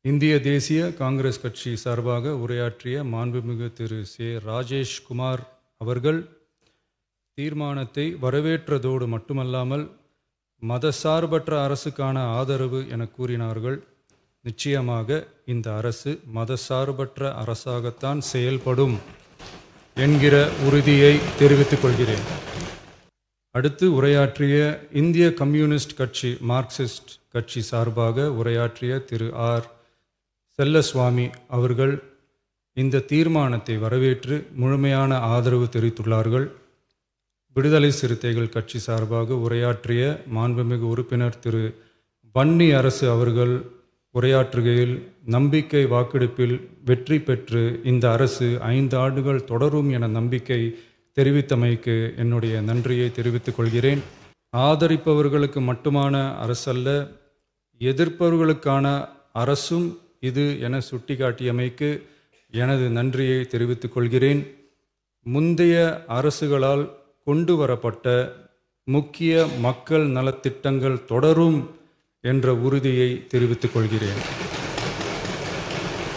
இந்திய தேசிய காங்கிரஸ் கட்சி சார்பாக உரையாற்றிய மாண்புமிகு திரு சே ராஜேஷ்குமார் அவர்கள் தீர்மானத்தை வரவேற்றதோடு மட்டுமல்லாமல் மதசார்பற்ற அரசுக்கான ஆதரவு என கூறினார்கள். நிச்சயமாக இந்த அரசு மதசார்பற்ற அரசாகத்தான் செயல்படும் என்கிற உறுதியை தெரிவித்துக் கொள்கிறேன். அடுத்து உரையாற்றிய இந்திய கம்யூனிஸ்ட் கட்சி மார்க்சிஸ்ட் கட்சி சார்பாக உரையாற்றிய திரு ஆர் செல்லசுவாமி அவர்கள் இந்த தீர்மானத்தை வரவேற்று முழுமையான ஆதரவு தெரிவித்துள்ளார்கள். விடுதலை சிறுத்தைகள் கட்சி சார்பாக உரையாற்றிய மாண்புமிகு உறுப்பினர் திரு வன்னி அரசு அவர்கள் உரையாற்றுகையில் நம்பிக்கை வாக்கெடுப்பில் வெற்றி பெற்று இந்த அரசு 5 ஆண்டுகள் தொடரும் என நம்பிக்கை தெரிவித்தமைக்கு என்னுடைய நன்றியை தெரிவித்துக் கொள்கிறேன். ஆதரிப்பவர்களுக்கு மட்டுமான அரசல்ல, எதிர்ப்பவர்களுக்கான அரசும் இது என சுட்டிக்காட்டியமைக்கு எனது நன்றியை தெரிவித்துக் கொள்கிறேன். முந்தைய அரசுகளால் கொண்டு வரப்பட்ட முக்கிய மக்கள் நலத்திட்டங்கள் தொடரும் என்ற உறுதியை தெரிவித்துக் கொள்கிறேன்.